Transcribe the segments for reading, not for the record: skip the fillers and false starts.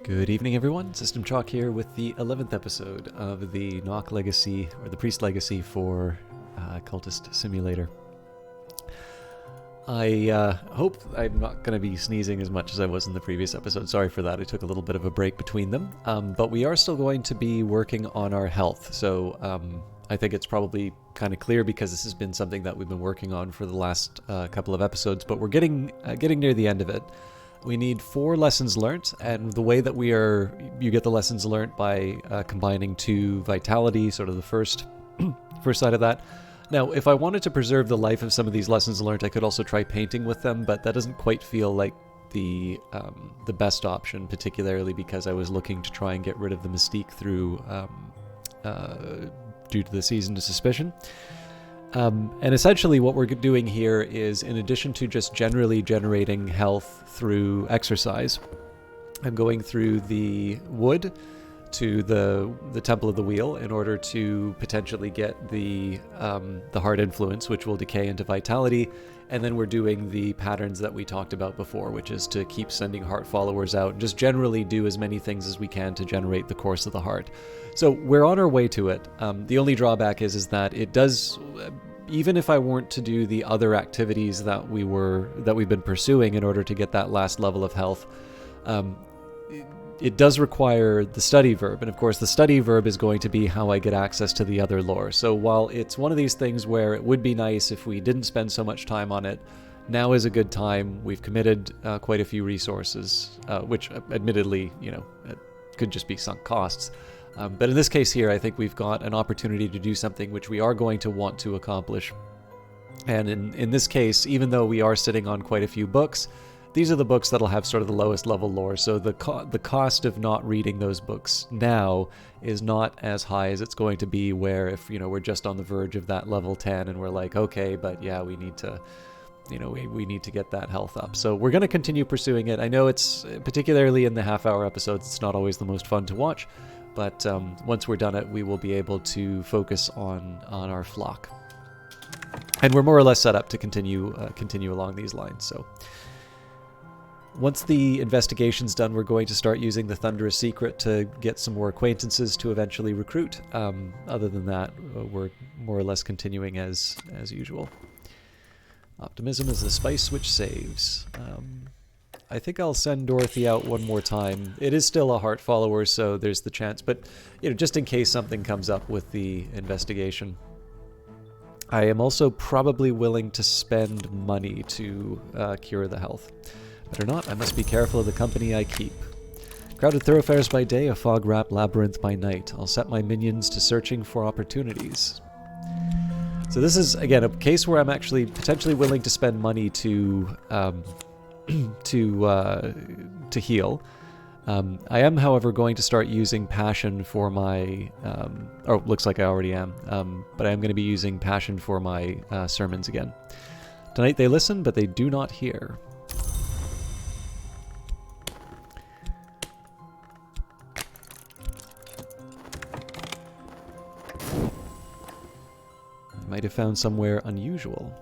Good evening, everyone. System Chalk here with the 11th episode of the Nock Legacy, or the Priest Legacy for Cultist Simulator. I hope I'm not going to be sneezing as much as I was in the previous episode. Sorry for that. I took a little bit of a break between them. But we are still going to be working on our health. So I think it's probably kind of clear because this has been something that we've been working on for the last couple of episodes. But we're getting near the end of it. We need 4 lessons learnt, and the way that you get the lessons learnt by combining 2 vitality, sort of the first side of that. Now, if I wanted to preserve the life of some of these lessons learnt, I could also try painting with them, but that doesn't quite feel like the best option, particularly because I was looking to try and get rid of the mystique through due to the Season of Suspicion. And essentially what we're doing here is, in addition to just generally generating health through exercise, I'm going through the wood to the Temple of the Wheel in order to potentially get the heart influence, which will decay into vitality. And then we're doing the patterns that we talked about before, which is to keep sending heart followers out and just generally do as many things as we can to generate the course of the heart. So we're on our way to it. The only drawback is that it does, even if I weren't to do the other activities that we've been pursuing in order to get that last level of health, it does require the study verb, and of course the study verb is going to be how I get access to the other lore. So while it's one of these things where it would be nice if we didn't spend so much time on it, now is a good time. We've committed quite a few resources, which admittedly, it could just be sunk costs. But in this case here, I think we've got an opportunity to do something which we are going to want to accomplish. And in this case, even though we are sitting on quite a few books, these are the books that'll have sort of the lowest level lore. So the cost of not reading those books now is not as high as it's going to be where if, we're just on the verge of that level 10 and we're like, okay, but yeah, we need to, we need to get that health up. So we're going to continue pursuing it. I know it's, particularly in the half-hour episodes, it's not always the most fun to watch, but once we're done it, we will be able to focus on our flock. And we're more or less set up to continue along these lines. So once the investigation's done, we're going to start using the Thunderous Secret to get some more acquaintances to eventually recruit. Other than that, we're more or less continuing as usual. Optimism is the spice which saves. I think I'll send Dorothy out one more time. It is still a heart follower, so there's the chance. But, just in case something comes up with the investigation. I am also probably willing to spend money to cure the health. Better not, I must be careful of the company I keep. Crowded thoroughfares by day, a fog-wrapped labyrinth by night. I'll set my minions to searching for opportunities. So this is, again, a case where I'm actually potentially willing to spend money to heal. I am, however, going to start using passion for my, looks like I already am, but I am going to be using passion for my sermons again. Tonight they listen, but they do not hear. I might have found somewhere unusual.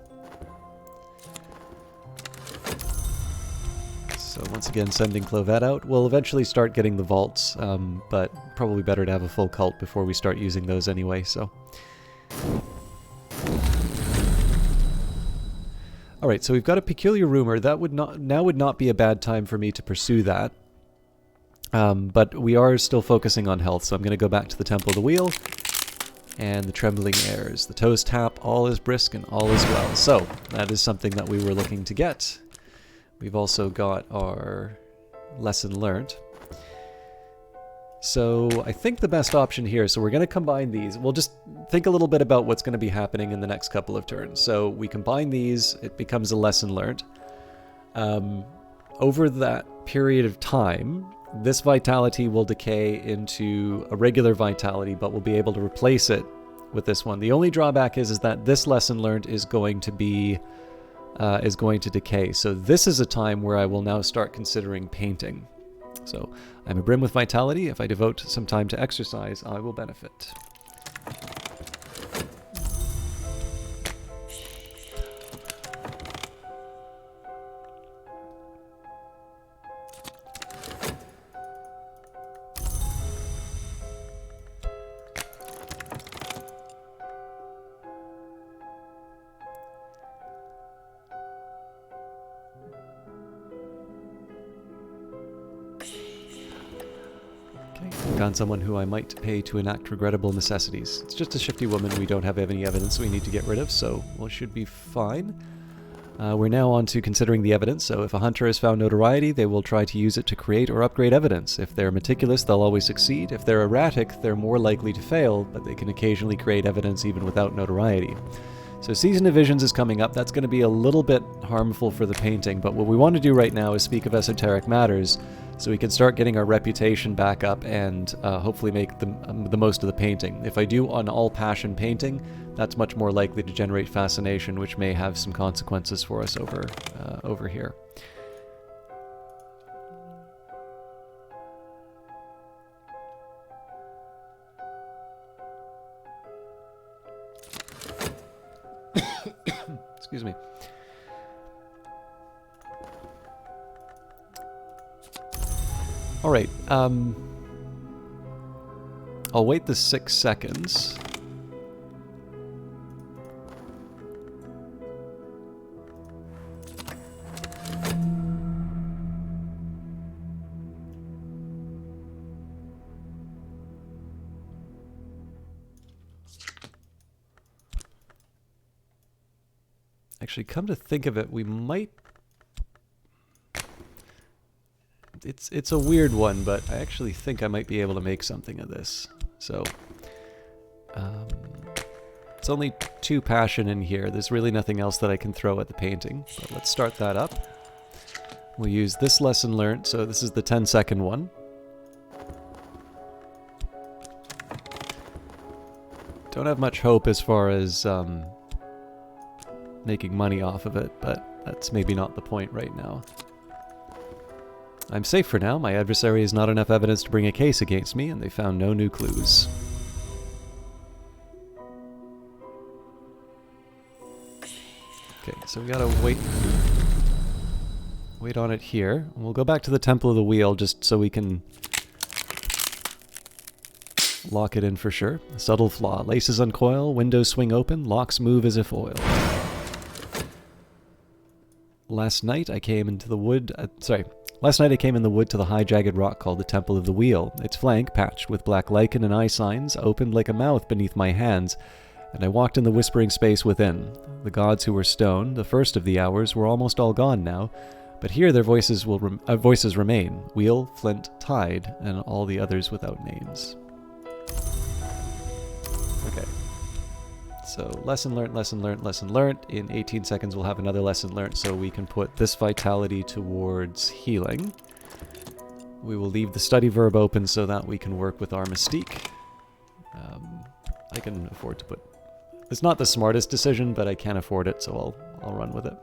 So once again, sending Clovette out. We'll eventually start getting the vaults, but probably better to have a full cult before we start using those anyway, so. Alright, so we've got a peculiar rumor. That would not be a bad time for me to pursue that. But we are still focusing on health, so I'm going to go back to the Temple of the Wheel. And the trembling airs. The toes tap, all is brisk and all is well. So, that is something that we were looking to get. We've also got our lesson learned. So I think the best option here, so we're going to combine these. We'll just think a little bit about what's going to be happening in the next couple of turns. So we combine these, it becomes a lesson learned. Over that period of time, this vitality will decay into a regular vitality, but we'll be able to replace it with this one. The only drawback is that this lesson learned is going to decay. So this is a time where I will now start considering painting. So I'm a brim with vitality. If I devote some time to exercise, I will benefit. found someone who I might pay to enact regrettable necessities. It's just a shifty woman we don't have any evidence we need to get rid of, so we should be fine. We're now on to considering the evidence, so if a hunter has found notoriety, they will try to use it to create or upgrade evidence. If they're meticulous, they'll always succeed. If they're erratic, they're more likely to fail, but they can occasionally create evidence even without notoriety. So Season of Visions is coming up. That's going to be a little bit harmful for the painting, but what we want to do right now is speak of esoteric matters, so we can start getting our reputation back up and hopefully make the most of the painting. If I do an all-passion painting, that's much more likely to generate fascination, which may have some consequences for us over here. Excuse me. All right. I'll wait the 6 seconds. Actually, come to think of it, we might... It's a weird one, but I actually think I might be able to make something of this. So, it's only 2 passion in here. There's really nothing else that I can throw at the painting. But let's start that up. We'll use this lesson learned. So this is the 10-second one. Don't have much hope as far as making money off of it, but that's maybe not the point right now. I'm safe for now. My adversary has not enough evidence to bring a case against me, and they found no new clues. Okay, so we gotta wait on it here. And we'll go back to the Temple of the Wheel just so we can lock it in for sure. A subtle flaw. Laces uncoil, windows swing open, locks move as if oiled. Last night I came in the wood to the high jagged rock called the Temple of the Wheel. Its flank, patched with black lichen and eye signs, opened like a mouth beneath my hands, and I walked in the whispering space within. The gods who were stone, the first of the hours, were almost all gone now, but here their voices remain. Wheel, flint, tide, and all the others without names. Okay. So, lesson learnt, lesson learnt, lesson learnt. In 18 seconds we'll have another lesson learnt, so we can put this vitality towards healing. We will leave the study verb open so that we can work with our mystique. I can afford to put... It's not the smartest decision, but I can afford it, so I'll run with it.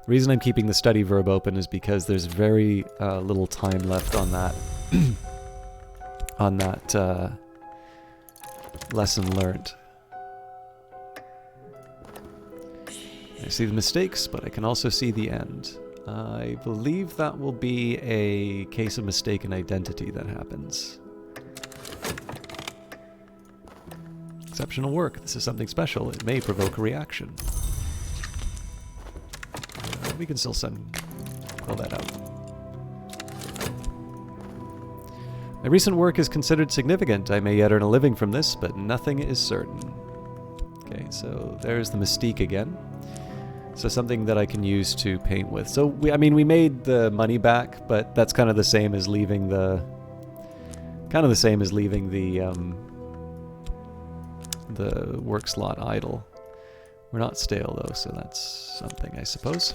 The reason I'm keeping the study verb open is because there's very little time left on that on that lesson learned. I see the mistakes, but I can also see the end. I believe that will be a case of mistaken identity that happens. Exceptional work. This is something special. It may provoke a reaction. We can still fill that out. My recent work is considered significant. I may yet earn a living from this, but nothing is certain. Okay, so there's the mystique again. So something that I can use to paint with. So we made the money back, but that's kind of the same as leaving the work slot idle. We're not stale though, so that's something, I suppose.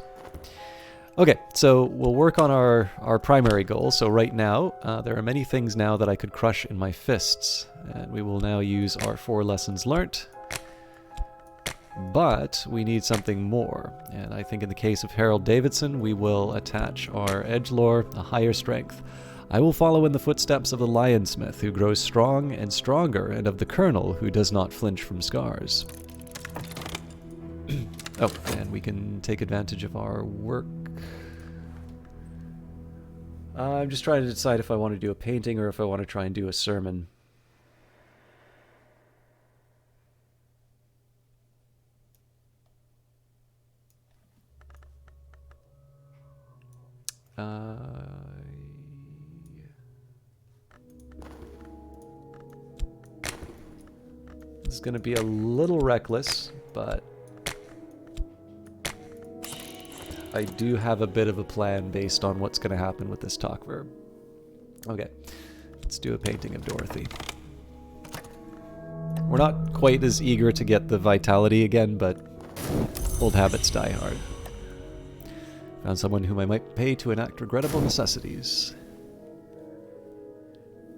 Okay, so we'll work on our primary goal. So right now, there are many things now that I could crush in my fists. And we will now use our 4 lessons learnt. But we need something more. And I think in the case of Harold Davidson, we will attach our edgelore, a higher strength. I will follow in the footsteps of the lionsmith, who grows strong and stronger, and of the colonel, who does not flinch from scars. Oh, and we can take advantage of our work. I'm just trying to decide if I want to do a painting or if I want to try and do a sermon. This is going to be a little reckless, but I do have a bit of a plan based on what's going to happen with this talk verb. Okay, let's do a painting of Dorothy. We're not quite as eager to get the vitality again, but old habits die hard. Found someone whom I might pay to enact regrettable necessities.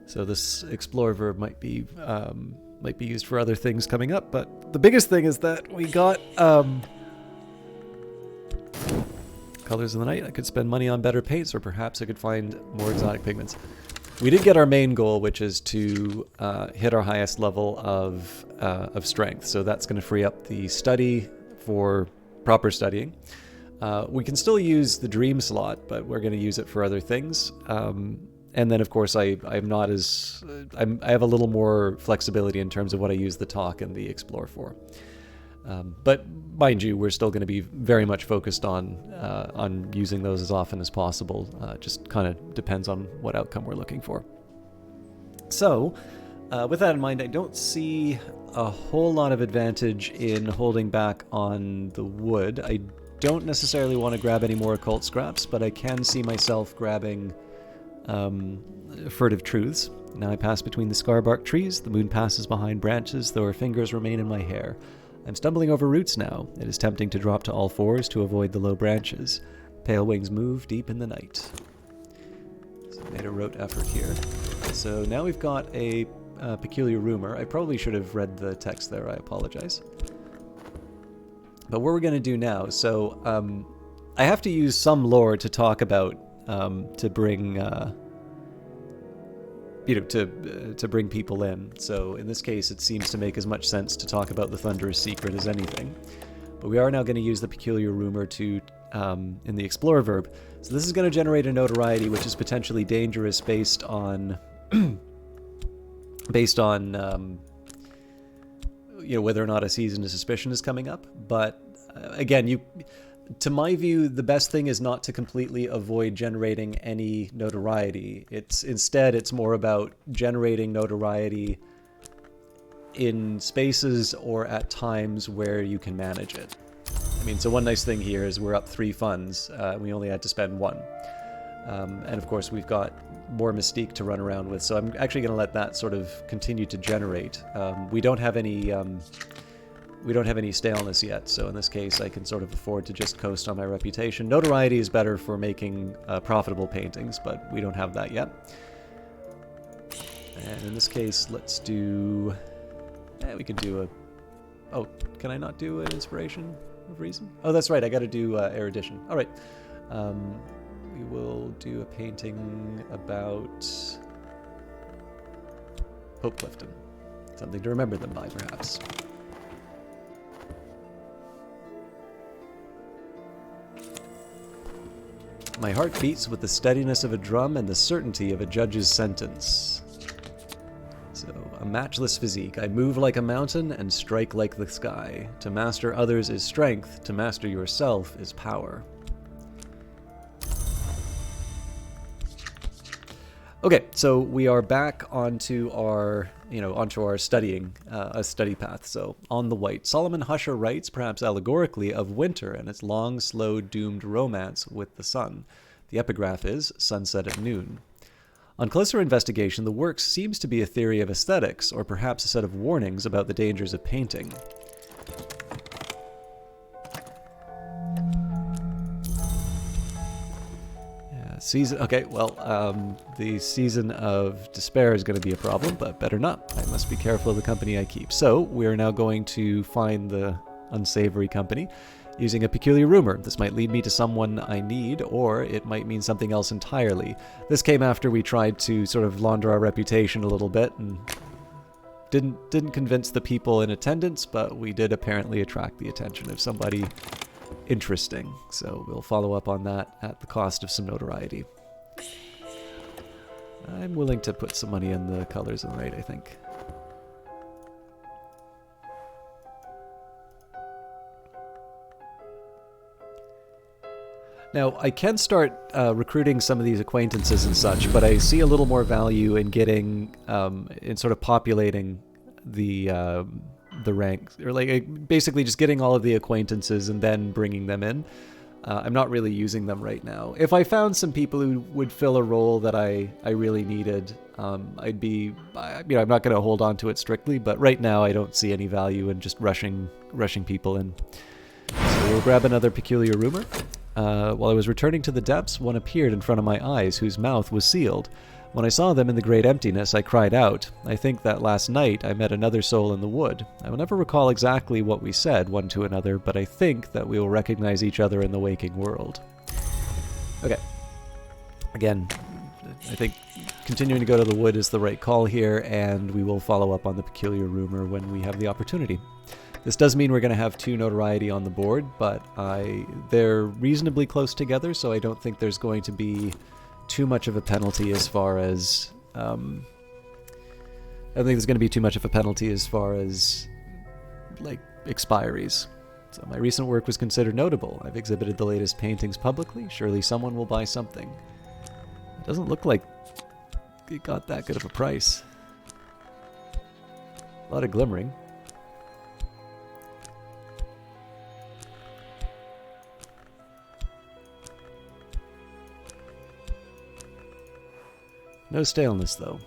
So this explore verb might be used for other things coming up, but the biggest thing is that we got colors in the night. I could spend money on better paints, or perhaps I could find more exotic pigments. We did get our main goal, which is to hit our highest level of strength. So that's going to free up the study for proper studying. We can still use the dream slot, but we're going to use it for other things. And then, of course, I have a little more flexibility in terms of what I use the talk and the explore for. But mind you, we're still going to be very much focused on using those as often as possible. Just kind of depends on what outcome we're looking for. So, with that in mind, I don't see a whole lot of advantage in holding back on the wood. I don't necessarily want to grab any more occult scraps, but I can see myself grabbing furtive truths. Now I pass between the scarbark trees, the moon passes behind branches, though her fingers remain in my hair. I'm stumbling over roots now. It is tempting to drop to all fours to avoid the low branches. Pale wings move deep in the night. So I made a rote effort here. So now we've got a peculiar rumor. I probably should have read the text there, I apologize. But what we're going to do now, so I have to use some lore to talk about to bring to bring people in. So in this case, it seems to make as much sense to talk about the thunderous secret as anything. But we are now going to use the peculiar rumor to in the explore verb. So this is going to generate a notoriety which is potentially dangerous based on whether or not a season of suspicion is coming up. But again, to my view, the best thing is not to completely avoid generating any notoriety. Instead, it's more about generating notoriety in spaces or at times where you can manage it. I mean, so one nice thing here is we're up 3 funds. We only had to spend 1. And of course, we've got more mystique to run around with. So I'm actually going to let that sort of continue to generate. We don't have any staleness yet, so in this case I can sort of afford to just coast on my reputation. Notoriety is better for making profitable paintings, but we don't have that yet. And in this case, let's do... we could do a... Oh, can I not do an inspiration of reason? Oh, that's right, I gotta do erudition. Alright. We will do a painting about Pope Clifton. Something to remember them by, perhaps. My heart beats with the steadiness of a drum and the certainty of a judge's sentence. So, a matchless physique. I move like a mountain and strike like the sky. To master others is strength. To master yourself is power. Okay, so we are back onto our studying, a study path. So, on the white, Solomon Husher writes, perhaps allegorically, of winter and its long, slow, doomed romance with the sun. The epigraph is, sunset at noon. On closer investigation, the work seems to be a theory of aesthetics, or perhaps a set of warnings about the dangers of painting. Season. Okay, well, the season of despair is going to be a problem, but better not. I must be careful of the company I keep. So, we're now going to find the unsavory company using a peculiar rumor. This might lead me to someone I need, or it might mean something else entirely. This came after we tried to sort of launder our reputation a little bit, and didn't convince the people in attendance, but we did apparently attract the attention of somebody interesting, so we'll follow up on that at the cost of some notoriety. I'm willing to put some money in the colors and rate, I think. Now, I can start recruiting some of these acquaintances and such, but I see a little more value in getting, in sort of populating the ranks, or like basically just getting all of the acquaintances and then bringing them in. I'm not really using them right now. If I found some people who would fill a role that I really needed, I'd be, you know, I'm not going to hold on to it strictly, but right now I don't see any value in just rushing people in. So we'll grab another peculiar rumor. While I was returning to the depths, one appeared in front of my eyes, whose mouth was sealed. When I saw them in the great emptiness, I cried out. I think that last night I met another soul in the wood. I will never recall exactly what we said one to another, but I think that we will recognize each other in the waking world. Okay. Again, I think continuing to go to the wood is the right call here, and we will follow up on the peculiar rumor when we have the opportunity. This does mean we're going to have 2 notoriety on the board, but they're reasonably close together, so I don't think there's going to be too much of a penalty as far as I don't think there's going to be too much of a penalty as far as like expiries. So my recent work was considered notable. I've exhibited the latest paintings publicly. Surely someone will buy something. It doesn't look like it got that good of a price. A lot of glimmering. No staleness, though.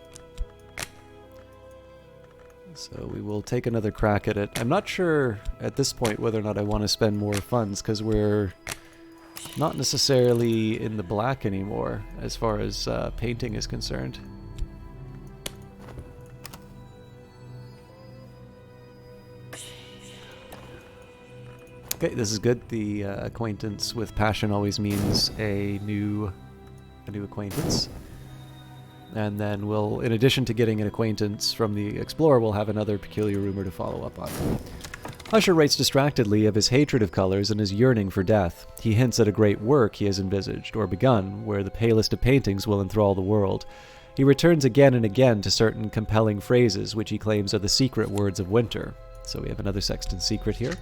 So we will take another crack at it. I'm not sure at this point whether or not I want to spend more funds, because we're not necessarily in the black anymore as far as painting is concerned. Okay, this is good. The acquaintance with passion always means a new acquaintance. And then we'll, in addition to getting an acquaintance from the explorer, we'll have another peculiar rumor to follow up on. Usher writes distractedly of his hatred of colors and his yearning for death. He hints at a great work he has envisaged, or begun, where the palest of paintings will enthrall the world. He returns again and again to certain compelling phrases, which he claims are the secret words of winter. So we have another Sexton secret here.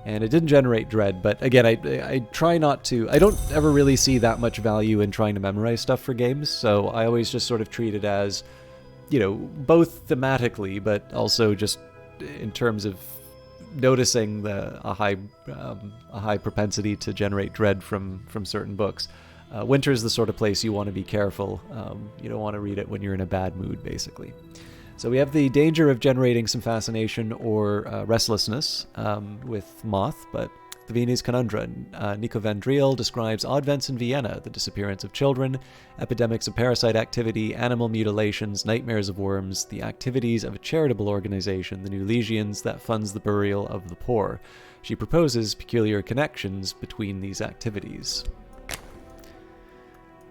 And it didn't generate dread, but again, I try not to... I don't ever really see that much value in trying to memorize stuff for games, so I always just sort of treat it as, you know, both thematically, but also just in terms of noticing a high propensity to generate dread from certain books. Winter is the sort of place you want to be careful. You don't want to read it when you're in a bad mood, basically. So we have the danger of generating some fascination or restlessness with Moth, but the Viennese Conundrum. Nico van Driel describes odd events in Vienna, the disappearance of children, epidemics of parasite activity, animal mutilations, nightmares of worms, the activities of a charitable organization, the New Legions, that funds the burial of the poor. She proposes peculiar connections between these activities.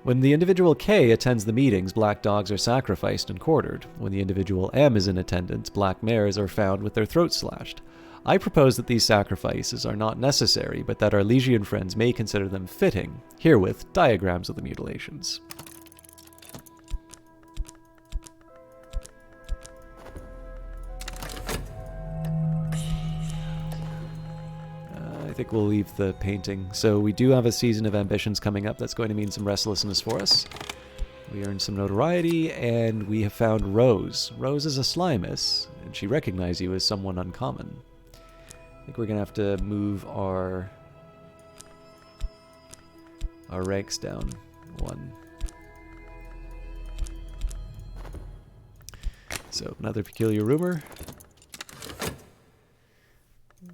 When the individual K attends the meetings, black dogs are sacrificed and quartered. When the individual M is in attendance, black mares are found with their throats slashed. I propose that these sacrifices are not necessary, but that our Legion friends may consider them fitting. Herewith, diagrams of the mutilations. I think we'll leave the painting. So we do have a season of ambitions coming up. That's going to mean some restlessness for us. We earned some notoriety, and we have found Rose. Rose is a Slimus, and she recognized you as someone uncommon. I think we're going to have to move our ranks down one. So another peculiar rumor.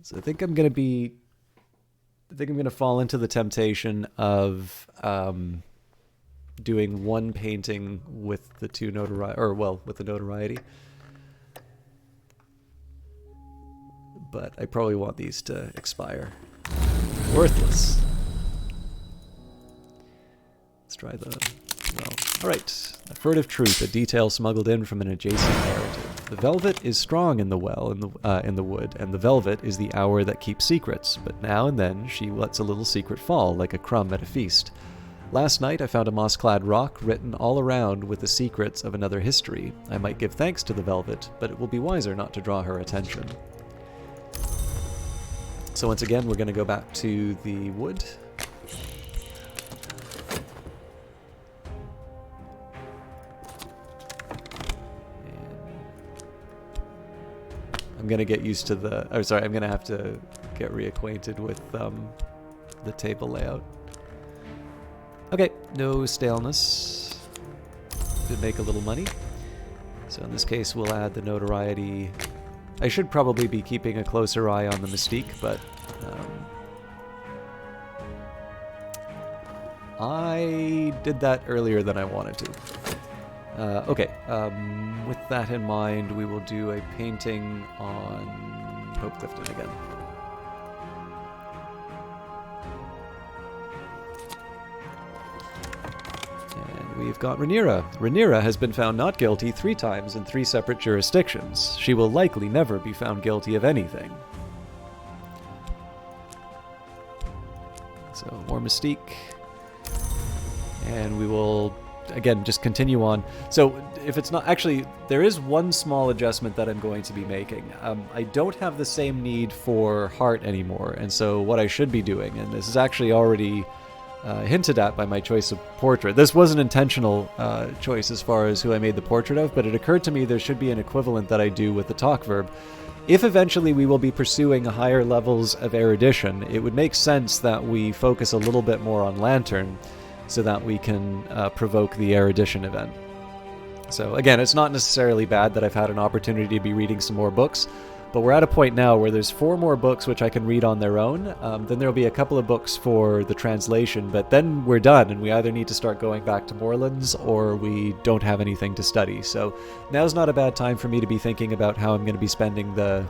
So I think I'm going to fall into the temptation of doing one painting with the two notoriety, or well, with the notoriety. But I probably want these to expire. Worthless. Let's try the... well, alright. A furtive truth, a detail smuggled in from an adjacent narrative. The velvet is strong in the well, in the wood, and the velvet is the hour that keeps secrets, but now and then she lets a little secret fall, like a crumb at a feast. Last night I found a moss-clad rock written all around with the secrets of another history. I might give thanks to the velvet, but it will be wiser not to draw her attention. So once again, we're going to go back to the wood. I'm gonna get used to the... Oh, sorry, I'm gonna have to get reacquainted with the table layout. Okay, no staleness. Did make a little money. So in this case, we'll add the notoriety. I should probably be keeping a closer eye on the mystique, but I did that earlier than I wanted to. Okay, with that in mind, we will do a painting on Hope Clifton again. And we've got Rhaenyra. Rhaenyra has been found not guilty 3 times in 3 separate jurisdictions. She will likely never be found guilty of anything. So, more mystique. And we will, again, just continue on. So, if it's not... Actually, there is one small adjustment that I'm going to be making. I don't have the same need for heart anymore, and so what I should be doing, and this is actually already hinted at by my choice of portrait. This was an intentional choice as far as who I made the portrait of, but it occurred to me there should be an equivalent that I do with the talk verb. If eventually we will be pursuing higher levels of erudition, it would make sense that we focus a little bit more on Lantern, so that we can provoke the erudition event. So again, it's not necessarily bad that I've had an opportunity to be reading some more books, but we're at a point now where there's 4 more books which I can read on their own. Then there'll be a couple of books for the translation, but then we're done, and we either need to start going back to Moorlands or we don't have anything to study. So now's not a bad time for me to be thinking about how I'm going to be spending the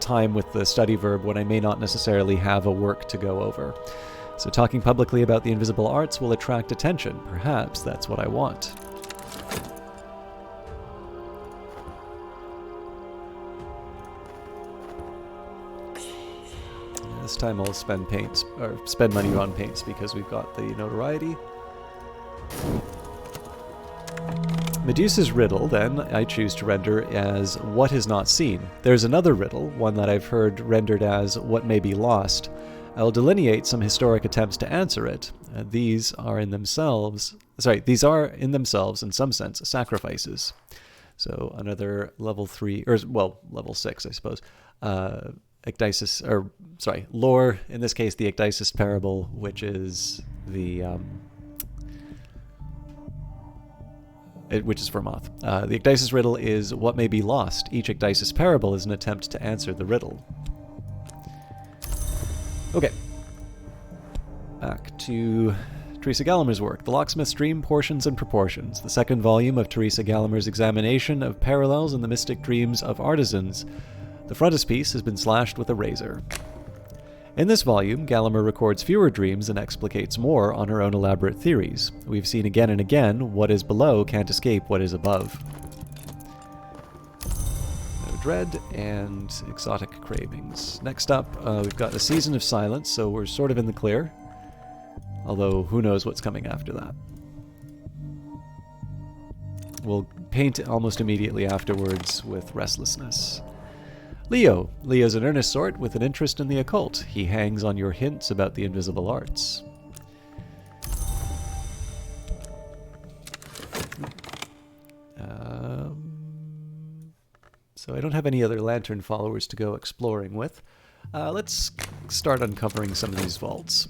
time with the study verb when I may not necessarily have a work to go over. So talking publicly about the invisible arts will attract attention. Perhaps that's what I want. This time I'll spend money on paints because we've got the notoriety. Medusa's riddle, then, I choose to render as what is not seen. There's another riddle, one that I've heard rendered as what may be lost. I'll delineate some historic attempts to answer it. These are in themselves, in some sense, sacrifices. So another level 3, or well, level 6, I suppose. Lore, in this case, the Ecdysis Parable, which is which is for Moth. The Ecdysis riddle is what may be lost. Each Ecdysis Parable is an attempt to answer the riddle. Okay. Back to Teresa Gallagher's work, The Locksmith's Dream, Portions and Proportions, the 2nd volume of Teresa Gallagher's examination of parallels in the mystic dreams of artisans. The frontispiece has been slashed with a razor. In this volume, Gallagher records fewer dreams and explicates more on her own elaborate theories. We've seen again and again, what is below can't escape what is above. No dread and exotic cravings. Next up, we've got A Season of Silence, so we're sort of in the clear. Although, who knows what's coming after that. We'll paint almost immediately afterwards with Restlessness. Leo. Leo's an earnest sort with an interest in the occult. He hangs on your hints about the invisible arts. So I don't have any other Lantern followers to go exploring with. Let's start uncovering some of these vaults.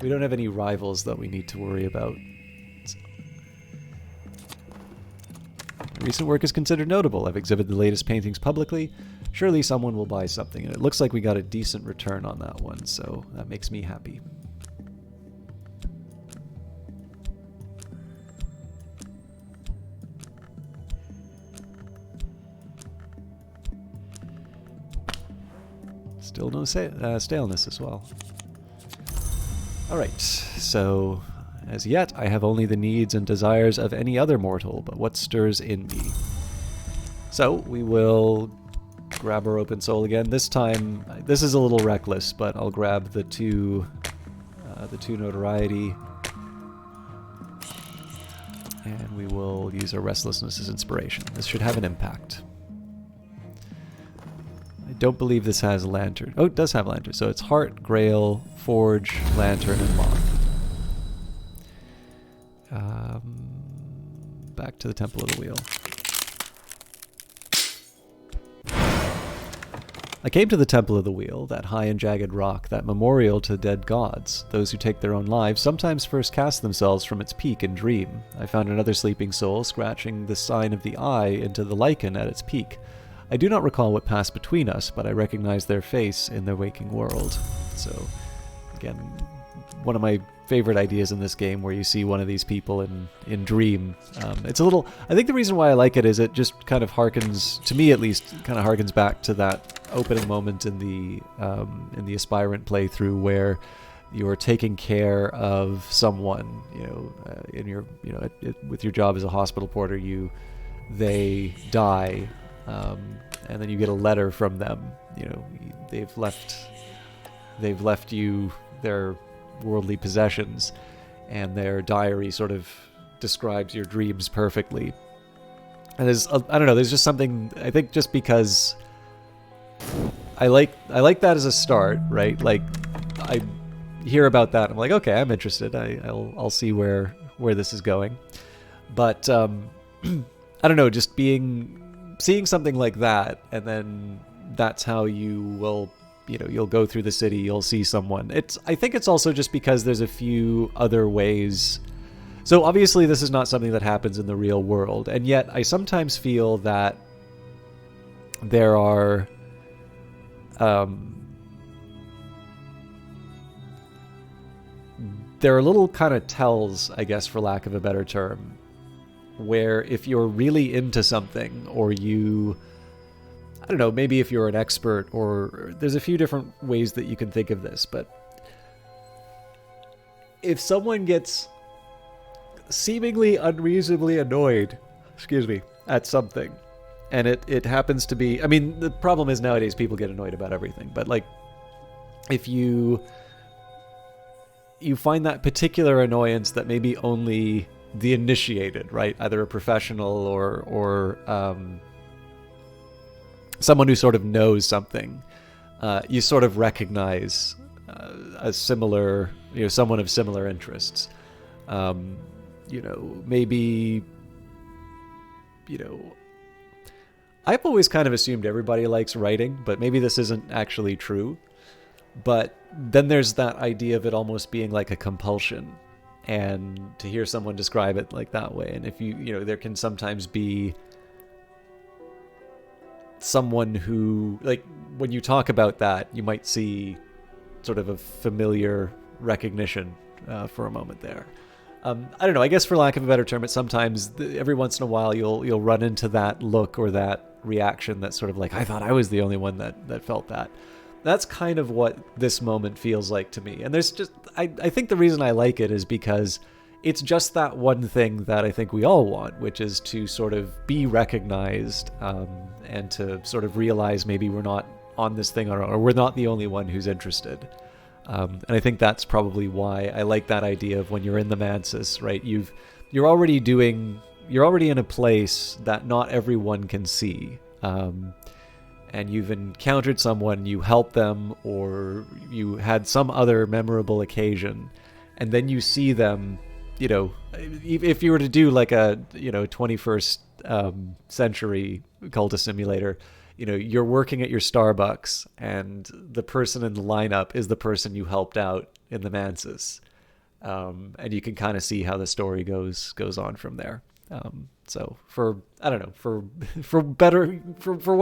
We don't have any rivals that we need to worry about. Recent work is considered notable. I've exhibited the latest paintings publicly. Surely someone will buy something, and it looks like we got a decent return on that one, so that makes me happy. Still no staleness as well. Alright, so as yet I have only the needs and desires of any other mortal, but what stirs in me? So we will grab our open soul again. This time, this is a little reckless, but I'll grab the two notoriety, and we will use our restlessness as inspiration. This should have an impact. I don't believe this has a lantern. Oh, it does have a lantern. So it's Heart, Grail, Forge, Lantern, and Moth. Back to the Temple of the Wheel. I came to the Temple of the Wheel, that high and jagged rock, that memorial to dead gods. Those who take their own lives sometimes first cast themselves from its peak and dream. I found another sleeping soul scratching the sign of the eye into the lichen at its peak. I do not recall what passed between us, but I recognized their face in the waking world. So, again, one of my favorite ideas in this game, where you see one of these people in dream. It's a little, I think the reason why I like it is it just kind of harkens, to me at least, kind of harkens back to that opening moment in the aspirant playthrough where you're taking care of someone, in your, with your job as a hospital porter, they die, and then you get a letter from them. They've left you their worldly possessions, and their diary sort of describes your dreams perfectly. And I don't know, there's just something, I think, just because I like that as a start, right? Like, I hear about that, I'm like, okay, I'm interested. I'll see where this is going. But I don't know, just seeing something like that, and then that's how you will, you'll go through the city, you'll see someone. I think it's also just because there's a few other ways. So obviously this is not something that happens in the real world, and yet I sometimes feel that there are little kind of tells, I guess, for lack of a better term, where if you're really into something, or I don't know, maybe if you're an expert, or there's a few different ways that you can think of this, but if someone gets seemingly unreasonably annoyed, at something, and it happens to be, I mean, the problem is nowadays people get annoyed about everything, but like, if you find that particular annoyance that maybe only the initiated, right, either a professional or someone who sort of knows something, you sort of recognize a similar, someone of similar interests. Maybe, I've always kind of assumed everybody likes writing, but maybe this isn't actually true. But then there's that idea of it almost being like a compulsion, and to hear someone describe it like that way. And if there can sometimes be someone who, like, when you talk about that, you might see sort of a familiar recognition for a moment there. I don't know, I guess for lack of a better term, it's sometimes, every once in a while, you'll run into that look or that reaction that's sort of like, I thought I was the only one that felt that. That's kind of what this moment feels like to me. And there's just, I think the reason I like it is because it's just that one thing that I think we all want, which is to sort of be recognized, and to sort of realize maybe we're not on this thing, or we're not the only one who's interested. And I think that's probably why I like that idea of when you're in the Mansis, right? You're already in a place that not everyone can see. And you've encountered someone, you helped them, or you had some other memorable occasion, and then you see them, if you were to do like a, 21st century Cultist simulator, you're working at your Starbucks, and the person in the lineup is the person you helped out in the Mansis. And you can kind of see how the story goes on from there. So for what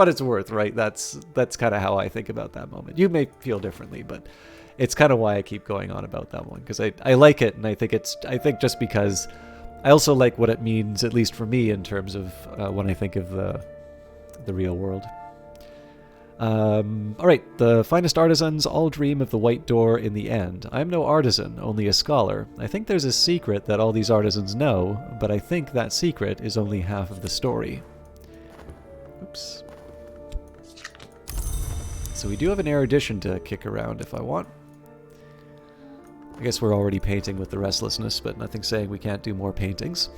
it's worth, right? That's kind of how I think about that moment. You may feel differently, but it's kind of why I keep going on about that one, because I like it, and I think just because I also like what it means, at least for me, in terms of when I think of the real world. All right, the finest artisans all dream of the white door in the end. I am no artisan, only a scholar. I think there's a secret that all these artisans know, but I think that secret is only half of the story. Oops. So we do have an erudition to kick around if I want. I guess we're already painting with the restlessness, but nothing saying we can't do more paintings.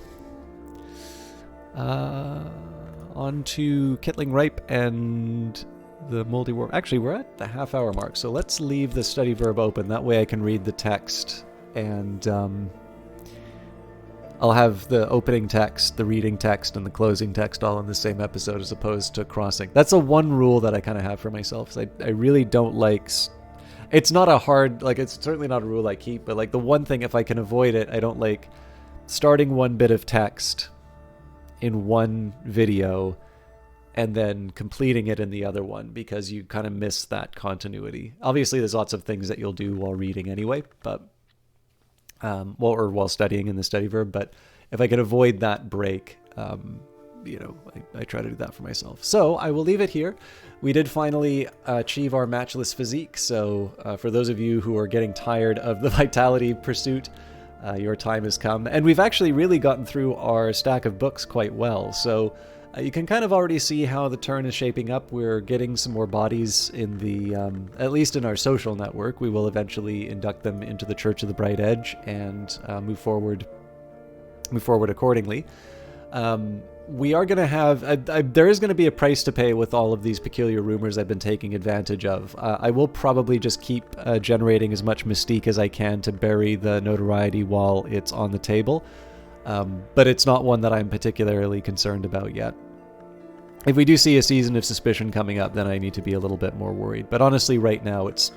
On to Kittling Ripe and the Moldy Warp. Actually, we're at the half-hour mark, so let's leave the study verb open. That way I can read the text and I'll have the opening text, the reading text, and the closing text all in the same episode as opposed to crossing. That's a one rule that I kind of have for myself. Is I really don't like... It's not a hard... Like, it's certainly not a rule I keep, but, like, the one thing, if I can avoid it, I don't like starting one bit of text in one video and then completing it in the other one, because you kind of miss that continuity. Obviously, there's lots of things that you'll do while reading anyway, but... or while studying in the study verb, but if I can avoid that break, I try to do that for myself. So I will leave it here. We did finally achieve our Matchless Physique, so for those of you who are getting tired of the vitality pursuit, your time has come. And we've actually really gotten through our stack of books quite well, so you can kind of already see how the turn is shaping up. We're getting some more bodies in the, at least in our social network. We will eventually induct them into the Church of the Bright Edge and move forward accordingly. We are going to have, there is going to be a price to pay with all of these peculiar rumors I've been taking advantage of. I will probably just keep generating as much mystique as I can to bury the notoriety while it's on the table. But it's not one that I'm particularly concerned about yet. If we do see a season of suspicion coming up, then I need to be a little bit more worried. But honestly, right now, it's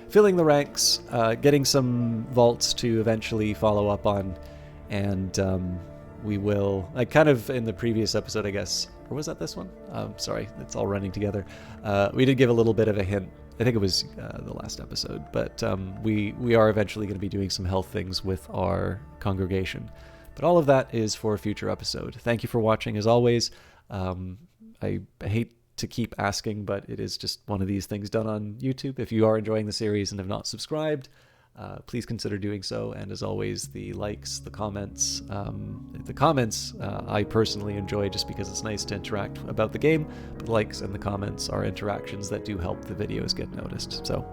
filling the ranks, getting some vaults to eventually follow up on, and we will, like kind of in the previous episode, I guess, or was that this one? Sorry, it's all running together. We did give a little bit of a hint. I think it was the last episode, but we are eventually going to be doing some health things with our congregation. But all of that is for a future episode. Thank you for watching, as always. I hate to keep asking, but it is just one of these things done on YouTube. If you are enjoying the series and have not subscribed, please consider doing so. And as always, the likes, the comments, I personally enjoy just because it's nice to interact about the game. But the likes and the comments are interactions that do help the videos get noticed. So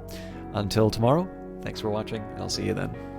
until tomorrow, thanks for watching, and I'll see you then.